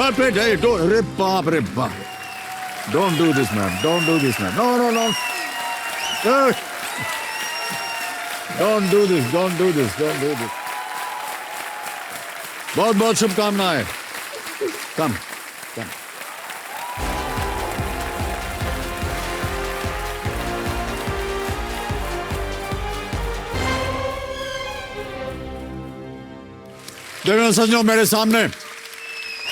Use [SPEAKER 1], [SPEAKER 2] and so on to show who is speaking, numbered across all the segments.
[SPEAKER 1] Well played. Hey, don't, अरे बाप रे बाप. Don't do this, man. Don't do this, man. No. Don't do this. Don't do this. Don't do this. बहुत बहुत शुभकामनाएं. Come. देखो सज्जनों, मेरे सामने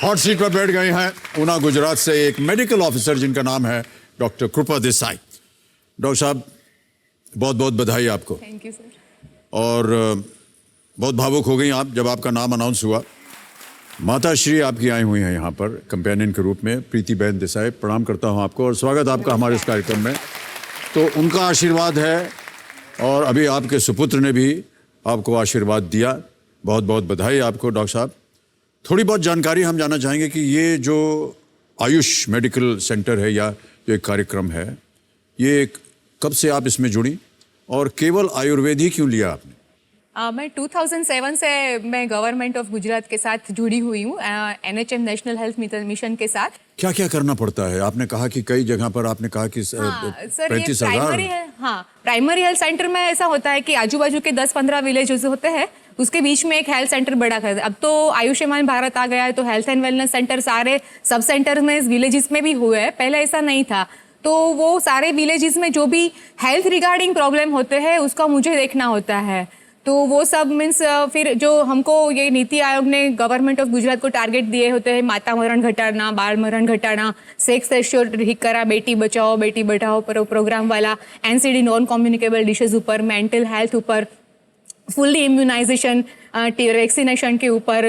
[SPEAKER 1] हॉट सीट पर बैठ गए हैं ऊना गुजरात से एक मेडिकल ऑफिसर जिनका नाम है डॉक्टर कृपा देसाई. डॉक्टर साहब, बहुत बहुत बधाई आपको.
[SPEAKER 2] Thank you sir.
[SPEAKER 1] और बहुत भावुक हो गई आप जब आपका नाम अनाउंस हुआ. माता श्री आपकी आई हुई हैं यहाँ पर कंपेनियन के रूप में. प्रीति बहन देसाई, प्रणाम करता हूँ आपको और स्वागत आपका हमारे इस कार्यक्रम में. तो उनका आशीर्वाद है और अभी आपके सुपुत्र ने भी आपको आशीर्वाद दिया. बहुत बहुत बधाई आपको डॉक्टर साहब. थोड़ी बहुत जानकारी हम जानना चाहेंगे कि ये जो आयुष मेडिकल सेंटर है या जो एक कार्यक्रम है, ये कब से आप इसमें जुड़ी और केवल आयुर्वेद ही क्यों लिया आपने?
[SPEAKER 2] मैं 2007 से मैं गवर्नमेंट ऑफ गुजरात के साथ जुड़ी हुई हूँ, NHM नेशनल हेल्थ मिशन के साथ. क्या
[SPEAKER 1] क्या करना पड़ता है? आपने कहा कि कई जगह पर आपने कहा कि 35,000.
[SPEAKER 2] प्राइमरी हेल्थ सेंटर में ऐसा होता है कि आजू बाजू के 10-15 विलेजेस होते हैं, उसके बीच में एक हेल्थ सेंटर बड़ा कर. अब तो आयुष्मान भारत आ गया है तो हेल्थ एंड वेलनेस सेंटर सारे सब सेंटर में विलेजेस में भी हुए हैं. पहले ऐसा नहीं था. तो वो सारे विलेजेस में जो भी हेल्थ रिगार्डिंग प्रॉब्लम होते हैं उसका मुझे देखना होता है. तो वो सब मीन्स फिर जो हमको ये नीति आयोग ने गवर्नमेंट ऑफ गुजरात को टारगेट दिए होते हैं, माता मरण घटाना, बाल मरण घटाना, सेक्स रेशियो ठीक करा, बेटी बचाओ बेटी बढ़ाओ प्रोग्राम वाला, NCD नॉन कम्युनिकेबल डिशेज ऊपर, मेंटल हेल्थ ऊपर, फुल्ली इम्यूनाइजेशन, वैक्सीनेशन के ऊपर,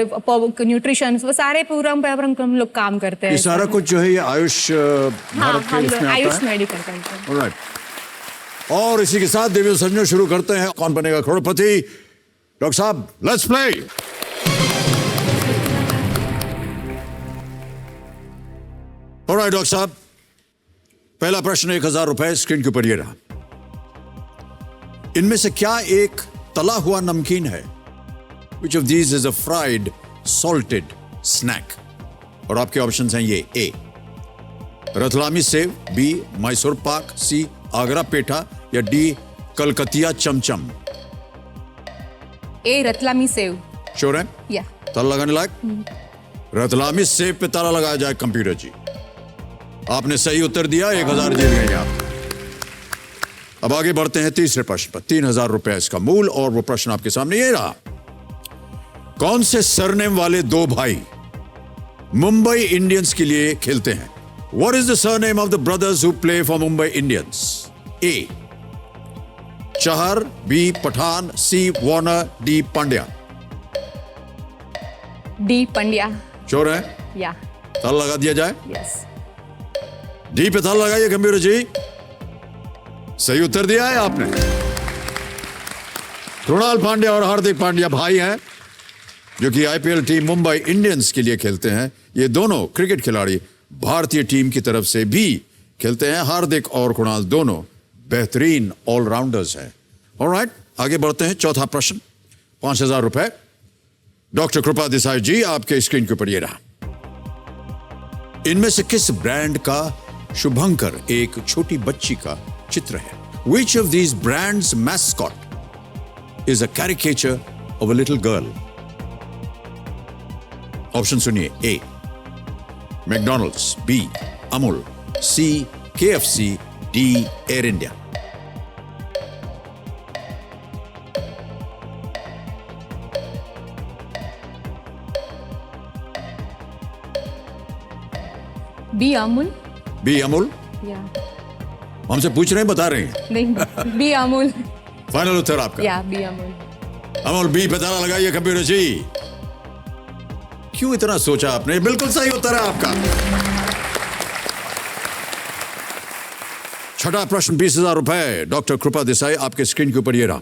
[SPEAKER 2] न्यूट्रिशन, वो सारे प्रोग्राम पे हम लोग काम करते हैं.
[SPEAKER 1] ये सारा कुछ जो है ये आयुष भारत के इसमें आता है.
[SPEAKER 2] Ayush medical centre.
[SPEAKER 1] ऑलराइट. और इसी के साथ देवी संजो शुरू करते हैं. कौन बनेगा करोड़पति? डॉक्टर साहब, लेट्स प्ले. ऑलराइट डॉक्टर साहब, पहला प्रश्न 1,000 रुपए स्क्रीन के ऊपर ये रहा. इनमें से क्या एक तला हुआ नमकीन है? Which of these is a fried salted snack? और आपके ऑप्शंस हैं ये: A Ratlami save, B Mysore pak, C Agra पेठा या D कलकतिया चमचम.
[SPEAKER 2] ए रतलामी सेव.
[SPEAKER 1] श्योर है?
[SPEAKER 2] या
[SPEAKER 1] ताला लगाने लायक? रतलामी सेव पे ताला लगाया जाए कंप्यूटर जी. आपने सही उत्तर दिया, 1,000 जीत गए आप. अब आगे बढ़ते हैं तीसरे प्रश्न पर. 3,000 रुपए इसका मूल और वो प्रश्न आपके सामने ये रहा. कौन से सरनेम वाले दो भाई मुंबई इंडियंस के लिए खेलते हैं? What is the surname of the brothers who play for Mumbai Indians? A Chahar, B Pathan, C Warner, D Pandya.
[SPEAKER 2] D Pandya.
[SPEAKER 1] Sure है?
[SPEAKER 2] या
[SPEAKER 1] ताला लगा दिया जाए?
[SPEAKER 2] यस.
[SPEAKER 1] डी पे ताला लगाइए कंप्यूटर जी. सही उत्तर दिया है आपने. कृणाल पांड्या और हार्दिक पांड्या भाई हैं जो कि IPL टीम मुंबई इंडियंस के लिए खेलते हैं. ये दोनों क्रिकेट खिलाड़ी भारतीय टीम की तरफ से भी खेलते हैं. हार्दिक और कृणाल दोनों बेहतरीन ऑलराउंडर्स हैं. ऑलराइट, आगे बढ़ते हैं. चौथा प्रश्न 5,000 रुपए. डॉक्टर कृपा देसाई जी, आपके स्क्रीन के ऊपर ये रहा. इनमें से किस ब्रांड का शुभंकर एक छोटी बच्ची का चित्र है? Which of these brands mascot is a caricature of a little girl? Option सुनिए. A McDonald's, B Amul, C KFC, D air India.
[SPEAKER 2] B Amul.
[SPEAKER 1] B Amul?
[SPEAKER 2] या
[SPEAKER 1] हमसे पूछ रहे हैं, बता रहे हैं?
[SPEAKER 2] नहीं, B अमूल.
[SPEAKER 1] फाइनल उत्तर आपका?
[SPEAKER 2] या B अमूल.
[SPEAKER 1] अमूल B पे ताला लगाइए कंप्यूटर जी. क्यों इतना सोचा आपने? बिल्कुल सही उत्तर है आपका. छठा प्रश्न 20,000 रुपए. डॉक्टर कृपा देसाई, आपके स्क्रीन के ऊपर ये रहा.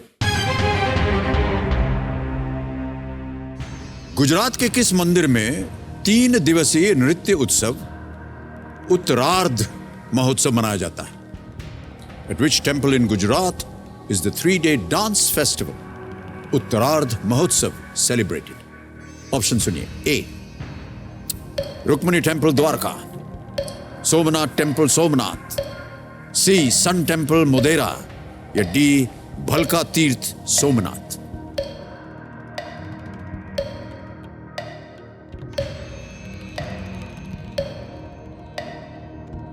[SPEAKER 1] गुजरात के किस मंदिर में 3 दिवसीय नृत्य उत्सव उत्तरार्ध महोत्सव मनाया जाता है? At which temple in Gujarat is the 3-day dance festival Uttarardh Mahotsav celebrated? Option सुनिए. A Rukmini temple Dwarka, Somnath temple Somnath, C sun temple Modhera या डी भलका तीर्थ सोमनाथ?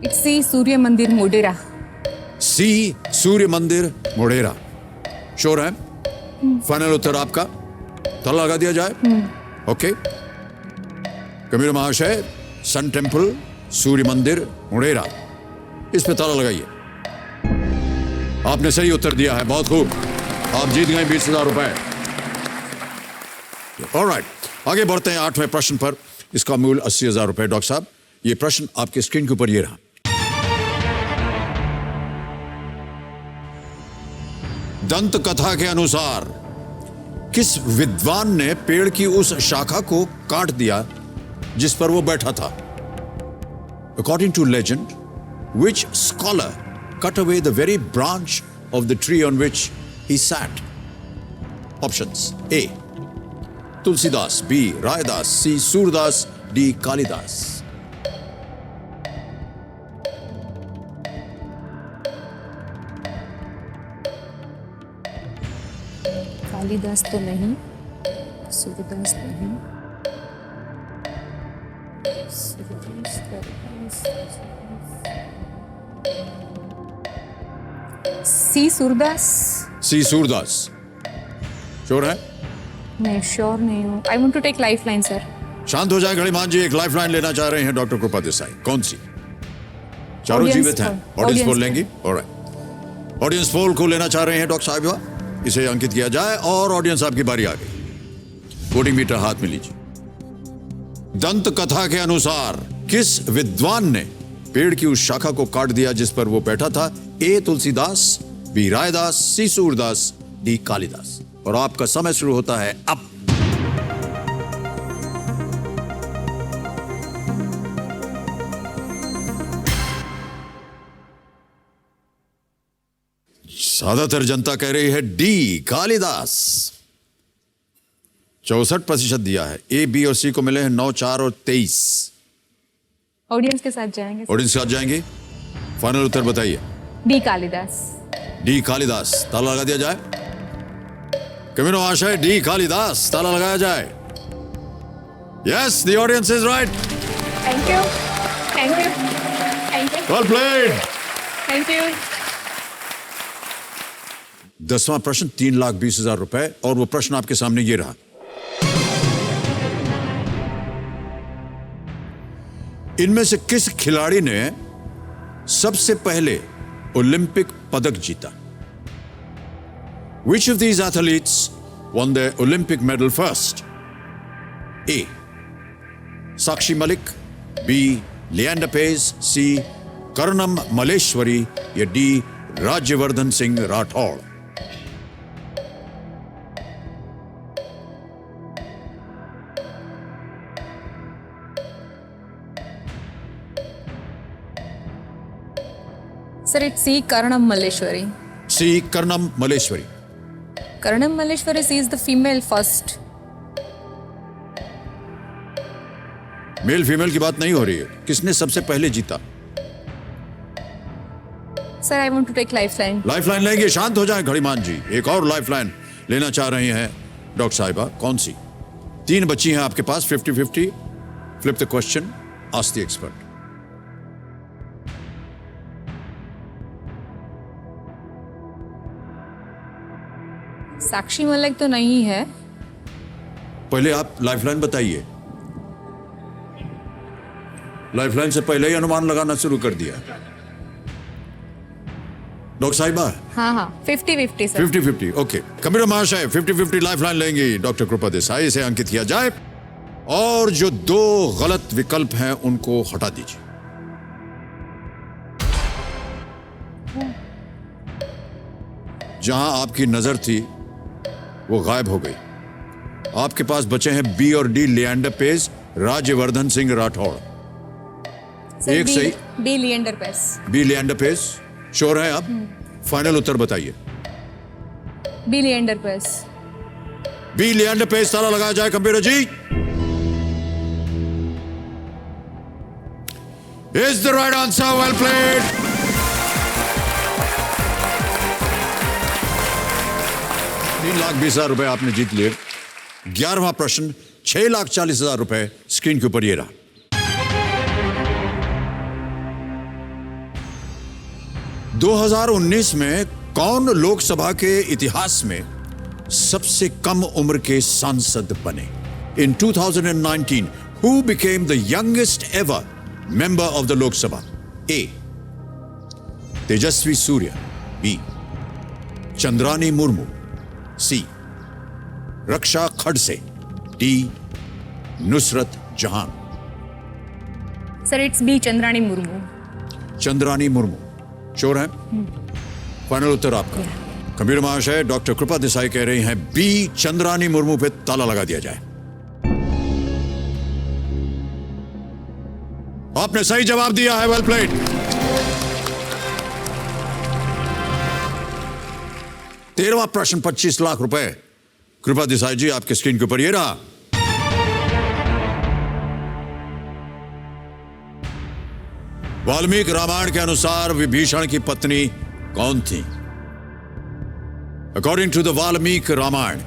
[SPEAKER 2] इट्स सी सूर्य मंदिर मोडेरा।
[SPEAKER 1] सी सूर्य मंदिर मोढेरा। श्योर है? फाइनल उत्तर आपका? ताला लगा दिया जाए? ओके। कबीर महाशय, सन टेम्पल सूर्य मंदिर मोढेरा, इस पे ताला लगाइए। आपने सही उत्तर दिया है, बहुत खूब। आप जीत गए 20,000 रुपए। ऑलराइट, आगे बढ़ते हैं 8वें प्रश्न पर। इसका मूल्य 80,000 रुपए। डॉक्टर साहब, ये प्रश्न आपके स्क्रीन के ऊपर ये रहा। दंत कथा के अनुसार किस विद्वान ने पेड़ की उस शाखा को काट दिया जिस पर वो बैठा था? According to legend, which scholar cut away the very branch of the tree on which he sat? Options: A. Tulsidas, B. Raidas, C. Surdas, D. Kalidas.
[SPEAKER 2] Kalidas तो नहीं, सूरदास नहीं, C Surdas.
[SPEAKER 1] C Surdas. Sure है?
[SPEAKER 2] मैं श्योर नहीं हूँ। I want to take lifeline sir.
[SPEAKER 1] शांत हो जाए घड़ीमान जी, एक लाइफ लाइन लेना चाह रहे हैं डॉक्टर कृपा देसाई। कौन सी? चारों
[SPEAKER 2] Audience
[SPEAKER 1] जीवित हैं।
[SPEAKER 2] poll.
[SPEAKER 1] ऑडियंस
[SPEAKER 2] Audience
[SPEAKER 1] पोल
[SPEAKER 2] poll.
[SPEAKER 1] लेंगी? ऑलराइट, ऑडियंस पोल को लेना चाह रहे हैं डॉक्टर साहिबा। इसे अंकित किया जाए और ऑडियंस, आपकी बारी आ गई। वोटिंग मीटर हाथ में लीजिए। दंत कथा के अनुसार किस विद्वान ने पेड़ की उस शाखा को काट दिया जिस पर वो बैठा था? ए. तुलसीदास, बी. रायदास, सी. सूरदास, डी. कालिदास। और आपका समय शुरू होता है अब। ज्यादातर जनता कह रही है डी कालिदास। 64% दिया है। ए, बी और सी को मिले हैं 9, 4 और 23।
[SPEAKER 2] ऑडियंस के साथ जाएंगे।
[SPEAKER 1] ऑडियंस के साथ जाएंगे। फाइनल उत्तर बताइए।
[SPEAKER 2] डी कालिदास।
[SPEAKER 1] डी कालिदास। ताला लगा दिया जाए। कमिनो आशय, डी कालिदास। ताला लगाया जाए। Yes, the audience is right.
[SPEAKER 2] Thank you, thank you, thank you,
[SPEAKER 1] well played.
[SPEAKER 2] Thank you.
[SPEAKER 1] 10वां प्रश्न 3,20,000 रुपए, और वो प्रश्न आपके सामने ये रहा। इनमें से किस खिलाड़ी ने सबसे पहले ओलंपिक पदक जीता? Which of these athletes won the Olympic medal first? A. Sakshi Malik, B. Leander Paes, C. Karnam Malleshwari या D. Rajyavardhan Singh Rathod?
[SPEAKER 2] Sir it's C Karnam Malleshwari.
[SPEAKER 1] C. Karnam Malleshwari.
[SPEAKER 2] Karnam Malleshwari C is the female first.
[SPEAKER 1] Male female की बात नहीं हो रही है। किसने सबसे पहले जीता?
[SPEAKER 2] Sir I want to take lifeline.
[SPEAKER 1] Lifeline लेंगे। शांत हो जाए घड़ीमान जी, एक और लाइफ लाइन लेना चाह रहे हैं डॉक्टर साहिबा। कौन सी? 3 बच्ची हैं आपके पास। 50-50। Flip the question, ask the expert.
[SPEAKER 2] Sakshi Malik तो नहीं है।
[SPEAKER 1] पहले आप लाइफ लाइन बताइए। लाइफ लाइन से पहले ही अनुमान लगाना शुरू कर दिया डॉक्टर साहिबा।
[SPEAKER 2] हाँ हाँ 50-50 सर।
[SPEAKER 1] 50-50। ओके, कबीर महाशय 50-50 लाइफ लाइन लेंगी डॉक्टर कृपा देसाई। इसे अंकित किया जाए और जो 2 गलत विकल्प हैं उनको हटा दीजिए। जहां आपकी नजर थी वो गायब हो गई। आपके पास बचे हैं बी और डी, लिएंडर पेस, राज्यवर्धन सिंह राठौड़।
[SPEAKER 2] सर,
[SPEAKER 1] एक सही।
[SPEAKER 2] B Leander Paes.
[SPEAKER 1] B Leander Paes. Sure है आप? फाइनल उत्तर बताइए।
[SPEAKER 2] बी लिएंडर पेस।
[SPEAKER 1] बी लिएंडर पेस। ताला लगाया जाए computer ji. Is the right answer, well played. ₹3,20,000 आपने जीत लिए। 11वां प्रश्न, ₹6,40,000 स्क्रीन के ऊपर ये रहा। (2019) में कौन लोकसभा के इतिहास में सबसे कम उम्र के सांसद बने? इन 2019, who became the youngest ever member of the Lok Sabha? A. Tejashwi Surya, B. Chandrani Murmu, C. Raksha Khadse, D. Nusrat Jahan.
[SPEAKER 2] Sir it's B, Chandrani Murmu.
[SPEAKER 1] Chandrani Murmu, sure है? फाइनल उत्तर आपका। कंप्यूटर महाशय, डॉक्टर कृपा देसाई कह रही हैं बी, चंद्रानी मुर्मू पे ताला लगा दिया जाए। आपने सही जवाब दिया है, वेल प्लेड। तेरहवां प्रश्न, ₹25,00,000। कृपा देसाई जी, आपके स्क्रीन के ऊपर ये रहा। वाल्मीकि रामायण के अनुसार विभीषण की पत्नी कौन थी? According to the Valmiki Ramayana,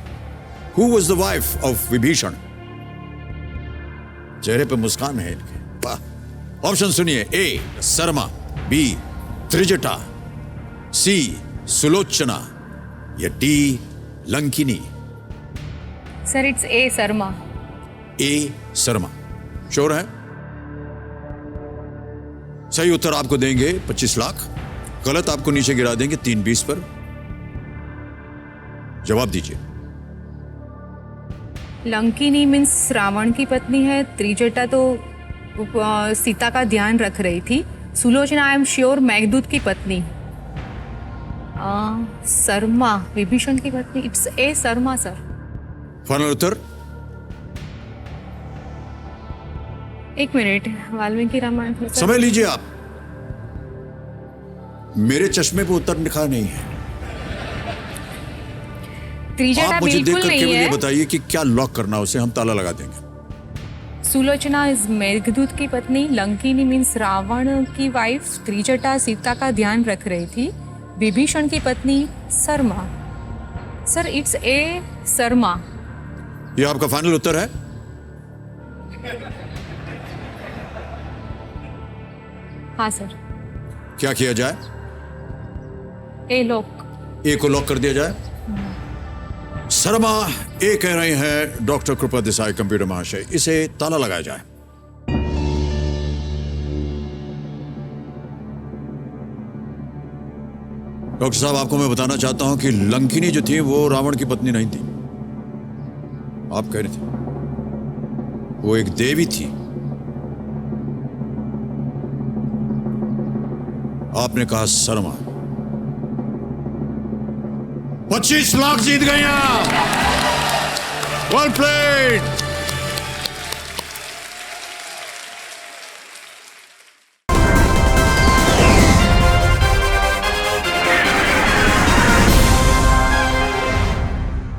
[SPEAKER 1] who was the wife of Vibhishan? चेहरे पे मुस्कान है इनके, वाह। ऑप्शन सुनिए, ए शर्मा, बी त्रिजटा, सी सुलोचना या D Lankini.
[SPEAKER 2] Sir it's a, Sharma.
[SPEAKER 1] A Sharma, sure है? सही उत्तर आपको देंगे 25,00,000, गलत आपको नीचे गिरा देंगे 320 पर। जवाब दीजिए।
[SPEAKER 2] लंकिनी मीन्स रावण की पत्नी है, त्रिजटा तो सीता का ध्यान रख रही थी, Sulochana I am sure Meghdoot की पत्नी, शर्मा विभीषण की पत्नी, it's a Sarama sir.
[SPEAKER 1] Final उत्तर?
[SPEAKER 2] एक मिनट, वाल्मीकि रामायण
[SPEAKER 1] समय लीजिए आप। मेरे चश्मे पे उत्तर लिखा नहीं है।
[SPEAKER 2] त्रिजटा
[SPEAKER 1] आप मुझे
[SPEAKER 2] बिल्कुल
[SPEAKER 1] देखकर
[SPEAKER 2] नहीं
[SPEAKER 1] केवल ये
[SPEAKER 2] है।
[SPEAKER 1] बताइए कि क्या लॉक करना, उसे हम ताला लगा देंगे।
[SPEAKER 2] सुलोचना इज मेघदूत की पत्नी, लंकिनी मीन्स रावण की वाइफ, त्रिजटा सीता का ध्यान रख रही थी, विभीषण की पत्नी Sharma. Sir it's a Sharma.
[SPEAKER 1] ये आपका फाइनल उत्तर है?
[SPEAKER 2] हाँ सर।
[SPEAKER 1] क्या किया जाए?
[SPEAKER 2] ए लॉक।
[SPEAKER 1] ए को लॉक कर दिया जाए। शर्मा ए कह रहे हैं डॉक्टर कृपा देसाई कंप्यूटर महाशय, इसे ताला लगाया जाए। डॉक्टर साहब, आपको मैं बताना चाहता हूं कि लंकिनी जो थी वो रावण की पत्नी नहीं थी। आप कह रहे थे वो एक देवी थी। आपने कहा शर्मा। 25,00,000 जीत गए आप। Well played.